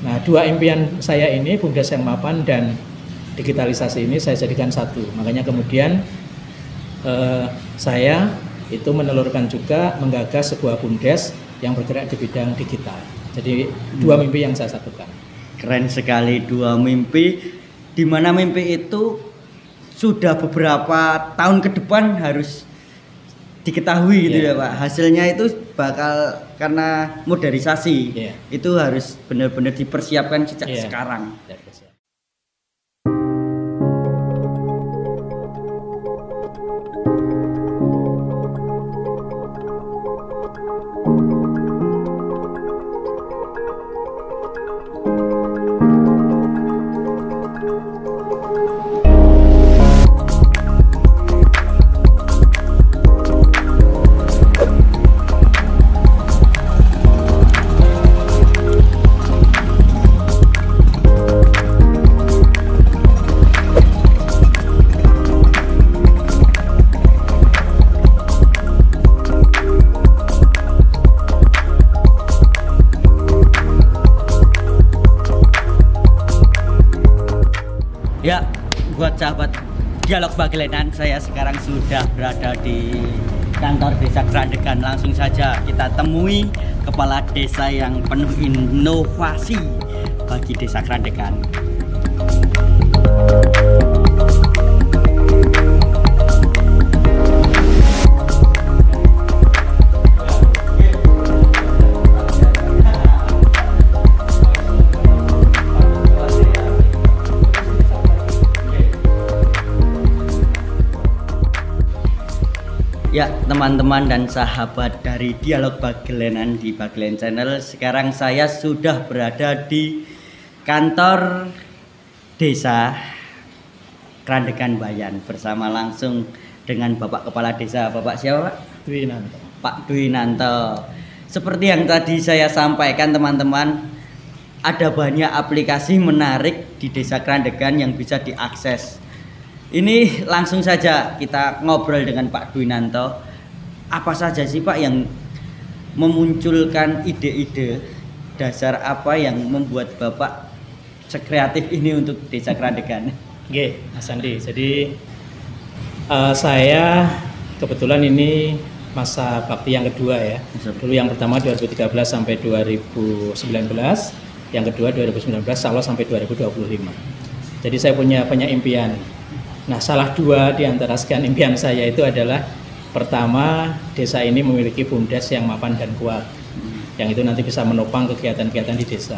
Nah, dua impian saya ini, BUMDes yang mapan dan digitalisasi ini saya jadikan satu. Makanya kemudian saya itu menelurkan juga menggagas sebuah BUMDes yang bergerak di bidang digital. Jadi dua mimpi yang saya satukan. Keren sekali, dua mimpi, di mana mimpi itu sudah beberapa tahun ke depan harus diketahui gitu ya Pak. Hasilnya itu bakal karena modernisasi. Itu harus benar-benar dipersiapkan sejak sekarang. Ya, buat sahabat Dialog Bagelenan, saya sekarang sudah berada di kantor Desa Grandegan. Langsung saja kita temui kepala desa yang penuh inovasi bagi Desa Grandegan. Ya teman-teman dan sahabat dari Dialog Bagelenan di Bagelen Channel, sekarang saya sudah berada di kantor Desa Grandegan Bayan bersama langsung dengan Bapak Kepala Desa. Bapak siapa Pak? Dwinanto. Pak Dwinanto. Seperti yang tadi saya sampaikan teman-teman, ada banyak aplikasi menarik di Desa Grandegan yang bisa diakses. Ini langsung saja kita ngobrol dengan Pak Dwinanto. Apa saja sih Pak yang memunculkan ide-ide, dasar apa yang membuat Bapak sekreatif ini untuk Desa Grandegan? Oke, Mas Andi. Jadi saya kebetulan ini masa bakti yang kedua ya. Dulu yang pertama 2013 sampai 2019, yang kedua 2019 Allah sampai 2025. Jadi saya punya banyak impian. Nah, salah dua di antara sekian impian saya itu adalah pertama, desa ini memiliki BUMDes yang mapan dan kuat, yang itu nanti bisa menopang kegiatan-kegiatan di desa.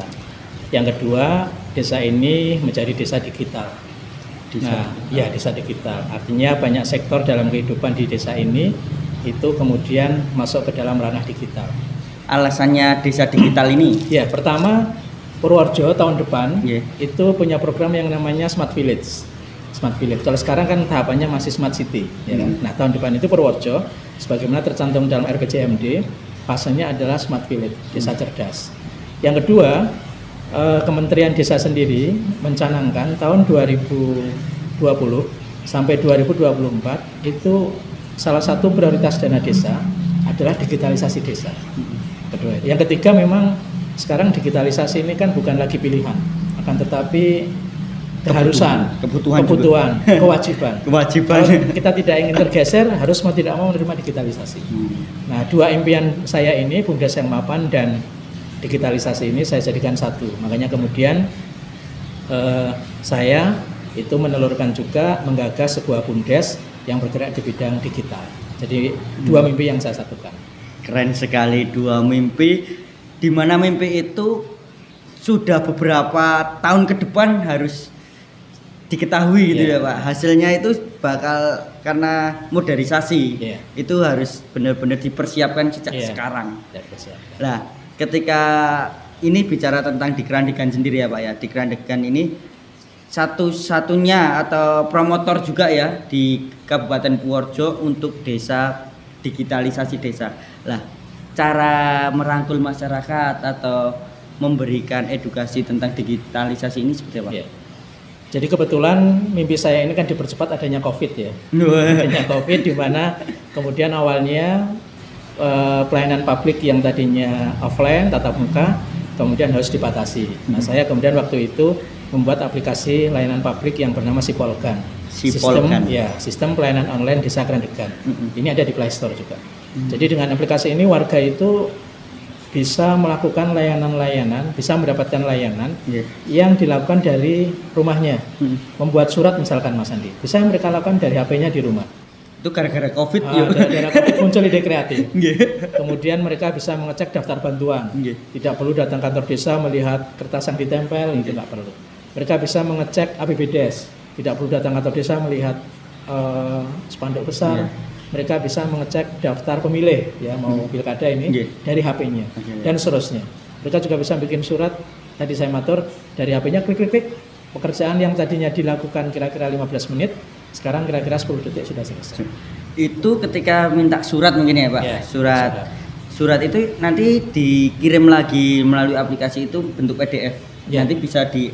Yang kedua, desa ini menjadi desa digital. Desa digital. Artinya banyak sektor dalam kehidupan di desa ini itu kemudian masuk ke dalam ranah digital. Alasannya desa digital ini? Ya, pertama Purworejo tahun depan itu punya program yang namanya Smart Village. Smart Village. Kalau sekarang kan tahapannya masih Smart City, ya kan? Nah, tahun depan itu Purworejo, sebagaimana tercantum dalam RPJMD, fasenya adalah Smart Village, desa cerdas. Yang kedua, Kementerian Desa sendiri mencanangkan tahun 2020 sampai 2024 itu salah satu prioritas dana desa adalah digitalisasi desa. Kedua. Yang ketiga, memang sekarang digitalisasi ini kan bukan lagi pilihan, akan tetapi keharusan, kebutuhan, kewajiban. Kalau kita tidak ingin tergeser, harus mau tidak mau menerima digitalisasi. Nah, dua impian saya ini, BUMDes yang mapan dan digitalisasi ini saya jadikan satu. Makanya kemudian saya itu menelurkan juga menggagas sebuah BUMDes yang bergerak di bidang digital. Jadi dua mimpi yang saya satukan. Keren sekali, dua mimpi, di mana mimpi itu sudah beberapa tahun ke depan harus diketahui gitu ya Pak. Hasilnya itu bakal karena modernisasi. Itu harus benar-benar dipersiapkan sejak sekarang. Nah, ketika ini bicara tentang di Grandegan sendiri ya Pak ya. Di Grandegan ini satu-satunya atau promotor juga ya di Kabupaten Purworejo untuk desa, digitalisasi desa. Lah, cara merangkul masyarakat atau memberikan edukasi tentang digitalisasi ini seperti apa? Jadi kebetulan mimpi saya ini kan dipercepat adanya COVID ya. Adanya COVID di mana kemudian awalnya pelayanan publik yang tadinya offline, tatap muka, kemudian harus dibatasi. Nah, saya kemudian waktu itu membuat aplikasi layanan publik yang bernama Sipolgan. Sistem pelayanan online Desa Krandegan. Ini ada di Play Store juga. Jadi dengan aplikasi ini warga itu bisa melakukan layanan-layanan, bisa mendapatkan layanan yang dilakukan dari rumahnya. Membuat surat misalkan Mas Andi, bisa mereka lakukan dari HP-nya di rumah. Itu gara-gara COVID gara-gara COVID muncul ide kreatif. Kemudian mereka bisa mengecek daftar bantuan. Tidak perlu datang kantor desa melihat kertas yang ditempel, itu nggak perlu. Mereka bisa mengecek APBDes, tidak perlu datang kantor desa melihat spanduk besar. Mereka bisa mengecek daftar pemilih, ya mau pilkada ini dari HP-nya dan seterusnya. Mereka juga bisa bikin surat, tadi saya matur, dari HP-nya klik-klik. Pekerjaan yang tadinya dilakukan kira-kira 15 menit, sekarang kira-kira 10 detik sudah selesai. Itu ketika minta surat mungkin ya Pak? Ya, surat itu nanti dikirim lagi melalui aplikasi itu bentuk PDF. Nanti bisa di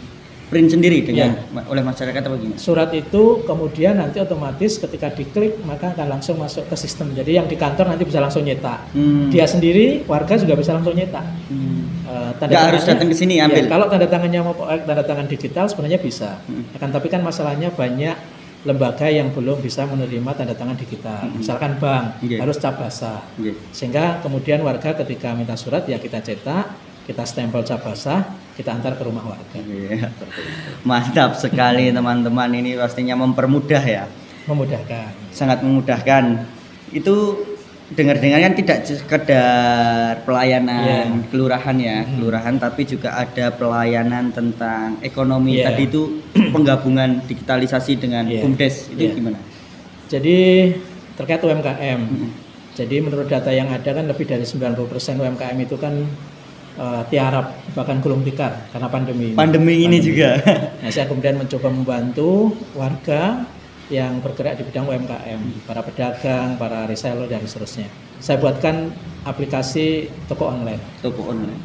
print sendiri dengan oleh masyarakat atau gimana? Surat itu kemudian nanti otomatis ketika diklik maka akan langsung masuk ke sistem. Jadi yang di kantor nanti bisa langsung nyetak. Dia sendiri, warga juga bisa langsung nyetak. Nggak harus datang ke sini ambil. Kalau tanda tangannya mau tanda tangan digital sebenarnya bisa. Tapi kan masalahnya banyak lembaga yang belum bisa menerima tanda tangan digital. Misalkan bank harus cap basah. Sehingga kemudian warga ketika minta surat ya kita cetak, kita stempel cap basah, kita antar ke rumah warga. Mantap sekali teman-teman, ini pastinya mempermudah ya. Memudahkan. Sangat memudahkan. Itu dengar-dengar kan tidak sekedar pelayanan kelurahan ya, kelurahan, tapi juga ada pelayanan tentang ekonomi. Tadi itu penggabungan digitalisasi dengan BUMDes itu gimana? Jadi terkait UMKM. Jadi menurut data yang ada kan lebih dari 90% UMKM itu kan tiarap bahkan gulung tikar karena pandemi ini juga. Nah, saya kemudian mencoba membantu warga yang bergerak di bidang UMKM, para pedagang, para reseller dan seterusnya. Saya buatkan aplikasi toko online.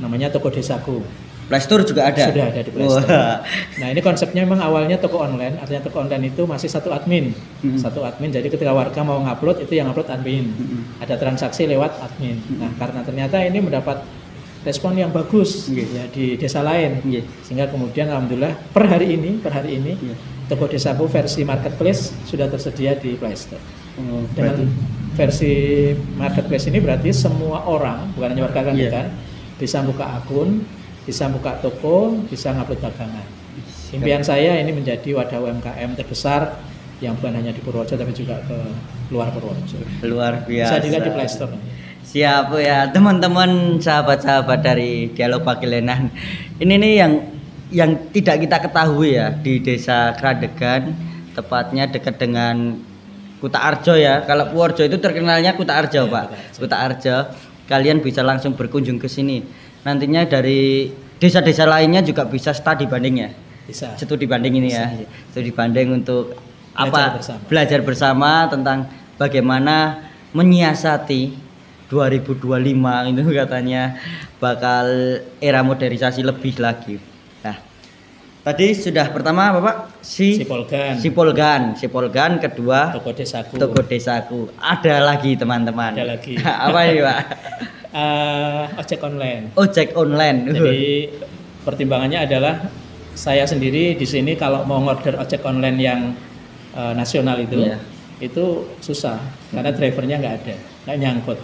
Namanya Toko Desaku. Play Store juga ada? Sudah ada di Play Store. Nah, ini konsepnya memang awalnya toko online, artinya toko online itu masih satu admin. Satu admin, jadi ketika warga mau ngupload itu yang upload admin. Ada transaksi lewat admin. Nah, karena ternyata ini mendapat respon yang bagus ya di desa lain, sehingga kemudian alhamdulillah per hari ini Toko Desaku versi marketplace sudah tersedia di Play Store. Dengan versi marketplace ini berarti semua orang, bukan hanya warga Krandegan, bisa buka akun, bisa buka toko, bisa ngupload dagangan. Impian saya ini menjadi wadah UMKM terbesar yang bukan hanya di Purworejo tapi juga ke luar Purworejo. Luar biasa. Bisa dilihat di Play Store. Siap ya teman-teman, sahabat-sahabat dari Dialog Pagilenan. Ini nih yang tidak kita ketahui ya di Desa Krandegan, tepatnya dekat dengan Kuta Arjo ya. Kalau Purworejo itu terkenalnya Kuta Arjo, Pak. Kuta Arjo. Kalian bisa langsung berkunjung ke sini. Nantinya dari desa-desa lainnya juga bisa studi banding ya. Bisa. Studi banding ini ya. Studi banding untuk belajar bersama tentang bagaimana menyiasati 2025 itu katanya bakal era modernisasi lebih lagi. Nah, tadi sudah pertama Bapak Sipolgan, kedua Toko Desaku. Ada lagi teman-teman. Ada lagi. Apa ini Pak? Ojek online. Jadi pertimbangannya adalah saya sendiri di sini kalau mau order ojek online yang nasional itu susah karena drivernya nggak ada, nggak nyangkut.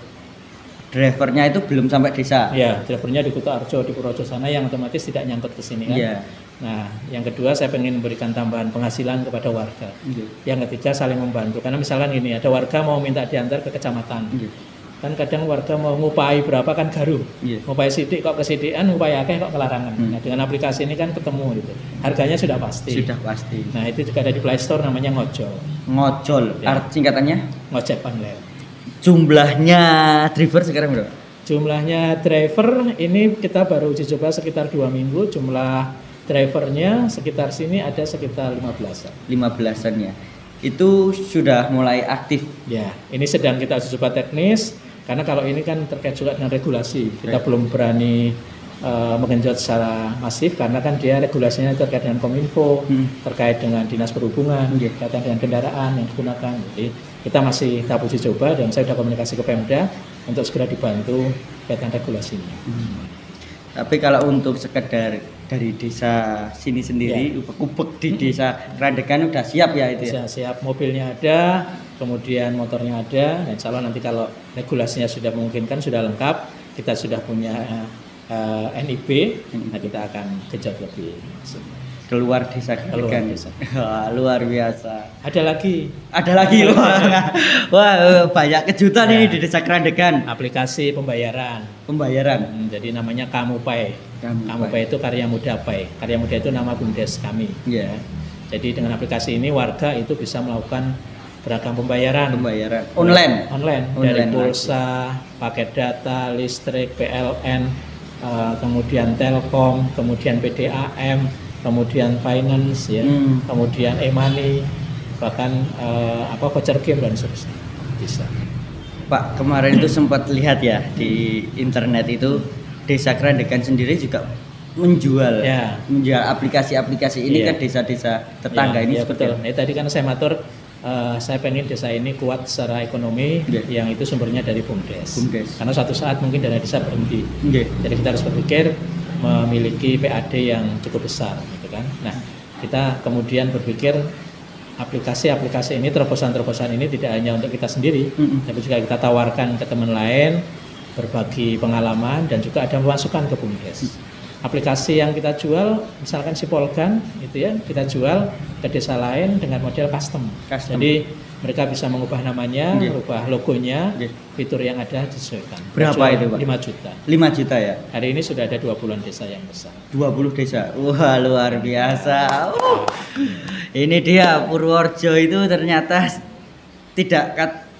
Drivernya itu belum sampai desa. Ya, drivernya di Kuta Arjo, di Purworejo sana yang otomatis tidak nyangkut ke sini kan. Nah, yang kedua saya pengen memberikan tambahan penghasilan kepada warga. Yang ketiga saling membantu. Karena misalkan gini, ada warga mau minta diantar ke kecamatan. Kan kadang warga mau ngupai berapa kan garuh. Ngupai sidik kok kesediaan, ngupai akeh kok kelarangan. Nah, dengan aplikasi ini kan ketemu gitu. Harganya sudah pasti. Nah, itu juga ada di Play Store namanya Ngojol. Singkatannya? Ngojek online. Jumlahnya driver sekarang berapa? Jumlahnya driver ini kita baru uji coba sekitar 2 minggu. Jumlah drivernya sekitar sini ada sekitar 15-an. 15-an ya. Itu sudah mulai aktif. Ya, ini sedang kita uji coba teknis karena kalau ini kan terkait juga dengan regulasi. Kita belum berani menggenjot secara masif karena kan dia regulasinya terkait dengan Kominfo, terkait dengan Dinas Perhubungan, terkait dengan kendaraan yang digunakan. Jadi kita masih tahap uji coba dan saya sudah komunikasi ke Pemda untuk segera dibantu kaitan regulasinya. Tapi kalau untuk sekedar dari desa sini sendiri, ubek-ubek di desa Krandegan udah siap ya itu ya? Siap, mobilnya ada, kemudian motornya ada, dan insya Allah nanti kalau regulasinya sudah memungkinkan, sudah lengkap, kita sudah punya NIB, nah kita akan kejut lebih keluar desa Krandegan. Luar biasa. Ada lagi loh. Wah, banyak kejutan ini di desa Krandegan. Aplikasi pembayaran. Jadi namanya Kamupay. Kamupay itu Karya Muda Pay. Karya Muda itu nama BUMDes kami. Ya. Jadi dengan aplikasi ini warga itu bisa melakukan beragam pembayaran online dari pulsa, paket data, listrik, PLN, kemudian Telkom, kemudian PDAM, kemudian finance ya, kemudian e-money, bahkan voucher game dan seterusnya bisa. Pak, kemarin itu sempat lihat ya di internet itu Desa Krandegan sendiri juga menjual aplikasi-aplikasi ini ke desa-desa tetangga ini. Betul. Nah, tadi kan saya matur saya pengen desa ini kuat secara ekonomi yang itu sumbernya dari BUMDes. Karena suatu saat mungkin dana desa berhenti. Jadi kita harus berpikir memiliki PAD yang cukup besar gitu kan. Nah, kita kemudian berpikir aplikasi-aplikasi ini, terobosan-terobosan ini tidak hanya untuk kita sendiri, tapi juga kita tawarkan ke teman lain, berbagi pengalaman dan juga ada masukan ke BUMDes. Aplikasi yang kita jual, misalkan Sipolgan, itu ya, kita jual ke desa lain dengan model custom. Jadi mereka bisa mengubah namanya, merubah logonya, fitur yang ada disesuaikan. Berapa itu Pak? 5 juta. 5 juta ya? Hari ini sudah ada 20 desa yang besar. 20 desa? Wah, luar biasa. Ini dia Purworejo itu ternyata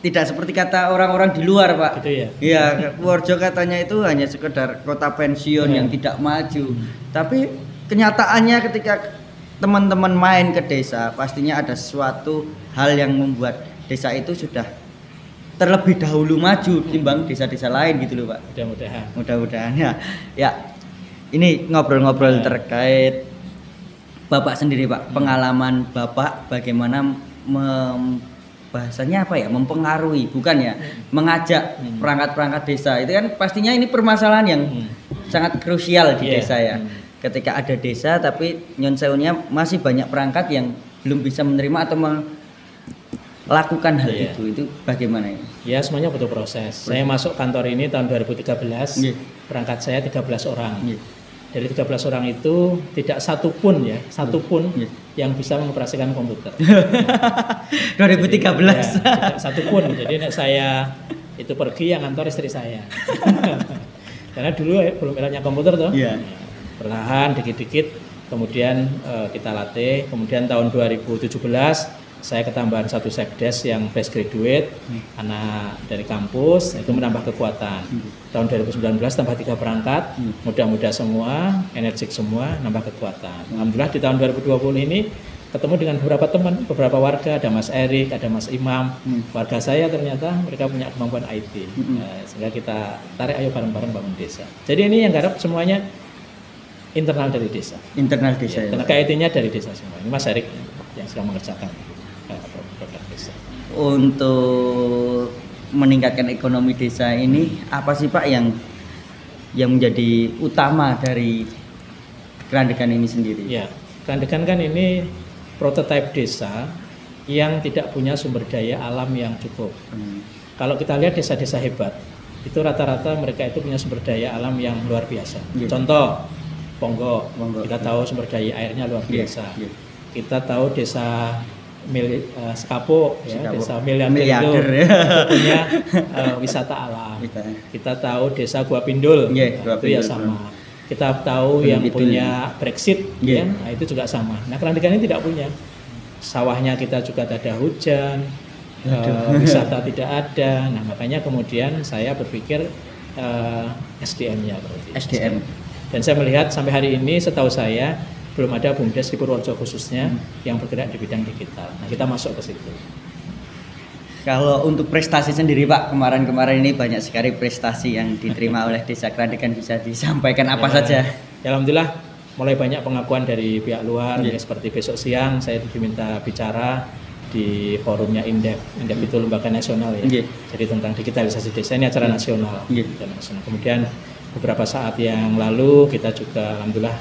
tidak seperti kata orang-orang di luar, Pak. Gitu ya? Iya, Purworejo katanya itu hanya sekedar kota pensiun yang tidak maju. Tapi kenyataannya ketika teman-teman main ke desa, pastinya ada sesuatu hal yang membuat desa itu sudah terlebih dahulu maju timbang desa-desa lain gitu loh, Pak. Mudah-mudahan ya. Ya. Ini ngobrol-ngobrol terkait Bapak sendiri, Pak. Pengalaman Bapak bagaimana bahasanya apa ya, mempengaruhi, bukan ya, mengajak perangkat-perangkat desa. Itu kan pastinya ini permasalahan yang sangat krusial di desa ya. Ketika ada desa tapi nyon sewunya masih banyak perangkat yang belum bisa menerima atau melakukan hal itu bagaimana ya? Ya, semuanya butuh proses. Saya masuk kantor ini tahun 2013, perangkat saya 13 orang. Dari 13 orang itu tidak satupun yang bisa mengoperasikan komputer. 2013. Jadi, tidak satupun. Jadi saya itu pergi yang kantor istri saya. Karena dulu belum eranya komputer tuh. Perlahan dikit-dikit kemudian kita latih. Kemudian tahun 2017 saya ketambahan satu sekdes yang fresh graduate, anak dari kampus, itu menambah kekuatan. Tahun 2019 tambah 3 perangkat, muda-muda semua, energik semua, nambah kekuatan. Alhamdulillah di tahun 2020 ini ketemu dengan beberapa teman, beberapa warga, ada Mas Erik, ada Mas Imam, warga saya ternyata mereka punya kemampuan IT. Sehingga kita tarik ayo bareng-bareng bangun desa. Jadi ini yang garap semuanya internal dari desa. Internal desa. Tenaga IT-nya dari desa semua. Ini Mas Erik yang sedang mengerjakan produk desa. Untuk meningkatkan ekonomi desa ini apa sih Pak yang menjadi utama dari Krandegan ini sendiri? Ya, Krandegan kan ini prototipe desa yang tidak punya sumber daya alam yang cukup. Kalau kita lihat desa-desa hebat, itu rata-rata mereka itu punya sumber daya alam yang luar biasa. Contoh Ponggo, kita tahu sumber daya airnya luar biasa. Kita tahu desa Sekapo, ya, desa miliarder itu punya wisata alam. Kita tahu desa Gua Pindul, itu ya sama. Kita tahu yang punya Brexit, ya, nah itu juga sama. Nah, Krandegan ini tidak punya. Sawahnya kita juga tidak ada hujan, wisata tidak ada. Nah, makanya kemudian saya berpikir SDM-nya berarti. SDM. Dan saya melihat sampai hari ini setahu saya belum ada BUMDes di Purworejo khususnya yang bergerak di bidang digital. Nah, kita masuk ke situ. Kalau untuk prestasi sendiri Pak, kemarin-kemarin ini banyak sekali prestasi yang diterima oleh Desa Krandegan, bisa disampaikan apa saja? Ya, alhamdulillah mulai banyak pengakuan dari pihak luar, ya, seperti besok siang saya diminta bicara di forumnya Indef. Indef itu lembaga nasional ya. Jadi tentang digitalisasi desa, ini acara nasional. Kemudian beberapa saat yang lalu kita juga alhamdulillah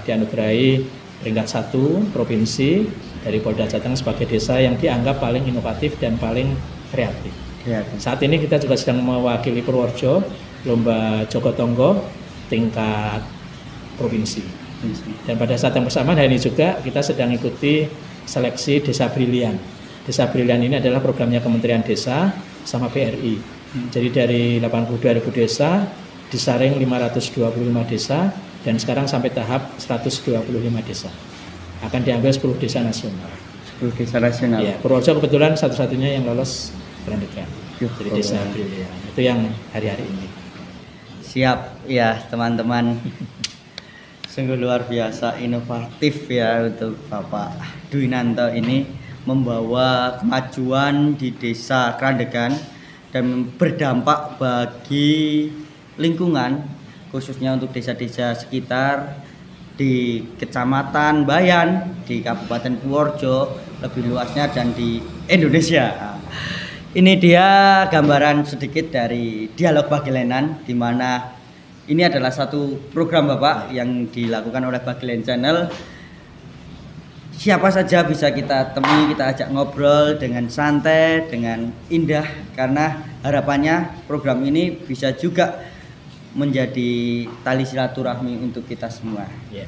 dianugerahi peringkat 1 provinsi dari Polda Jateng sebagai desa yang dianggap paling inovatif dan paling kreatif. Saat ini kita juga sedang mewakili Purworejo lomba Jogotongo tingkat provinsi. Dan pada saat yang bersamaan hari ini juga kita sedang ikuti seleksi Desa Brilian. Desa Brilian ini adalah programnya Kementerian Desa sama BRI. Jadi dari 82.000 desa disaring 525 desa dan sekarang sampai tahap 125 desa. Akan diambil 10 desa nasional. 10 desa nasional. Ya, Purworejo kebetulan satu-satunya yang lolos Grandegan. Jadi Desa Brilian. Itu yang hari-hari ini. Siap ya teman-teman. Sungguh luar biasa inovatif ya untuk Bapak Dwinanto ini membawa kemajuan di Desa Grandegan dan berdampak bagi lingkungan khususnya untuk desa-desa sekitar di Kecamatan Bayan, di Kabupaten Purworejo, lebih luasnya dan di Indonesia. Ini dia gambaran sedikit dari Dialog Bagelenan, di mana ini adalah satu program Bapak yang dilakukan oleh Bagelen Channel. Siapa saja bisa kita temui, kita ajak ngobrol dengan santai, dengan indah, karena harapannya program ini bisa juga menjadi tali silaturahmi untuk kita semua. Ya.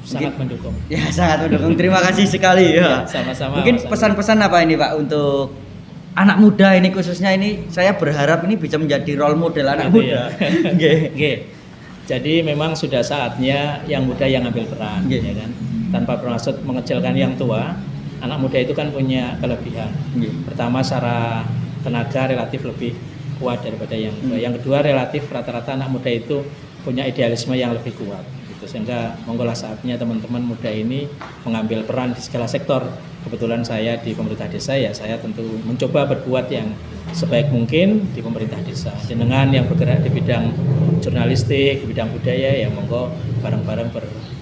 Sangat mendukung. Ya, sangat mendukung. Terima kasih sekali ya. Sama-sama. Mungkin pesan-pesan apa ini Pak untuk anak muda ini, khususnya ini saya berharap ini bisa menjadi role model anak muda. Ya. Jadi memang sudah saatnya yang muda yang ambil peran, ya kan. Tanpa bermaksud mengecilkan yang tua, anak muda itu kan punya kelebihan. Pertama, secara tenaga relatif lebih kuat daripada yang tua. Yang kedua, relatif rata-rata anak muda itu punya idealisme yang lebih kuat. Gitu. Sehingga monggolah saatnya teman-teman muda ini mengambil peran di segala sektor. Kebetulan saya di pemerintah desa, ya saya tentu mencoba berbuat yang sebaik mungkin di pemerintah desa. Dengan yang bergerak di bidang jurnalistik, di bidang budaya, ya monggo bareng-bareng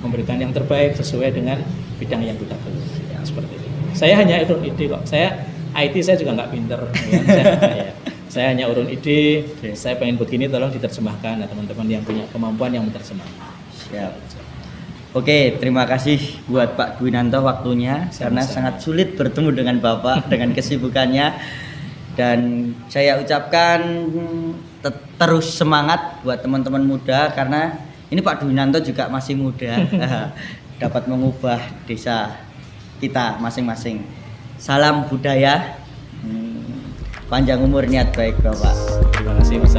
memberikan yang terbaik sesuai dengan bidang yang kita pilih. Ya, seperti itu. Saya hanya urun ide kok. Saya IT saya juga nggak pinter. Saya hanya urun ide. Saya pengen begini, tolong diterjemahkan. Nah, teman-teman yang punya kemampuan yang menerjemahkan. Siap. Oke, terima kasih buat Pak Dwinanto waktunya. Karena sangat sulit bertemu dengan Bapak dengan kesibukannya. Dan saya ucapkan terus semangat buat teman-teman muda, karena ini Pak Dwinanto juga masih muda. Dapat mengubah desa kita masing-masing. Salam budaya. Panjang umur, niat baik Bapak. Terima kasih Mas.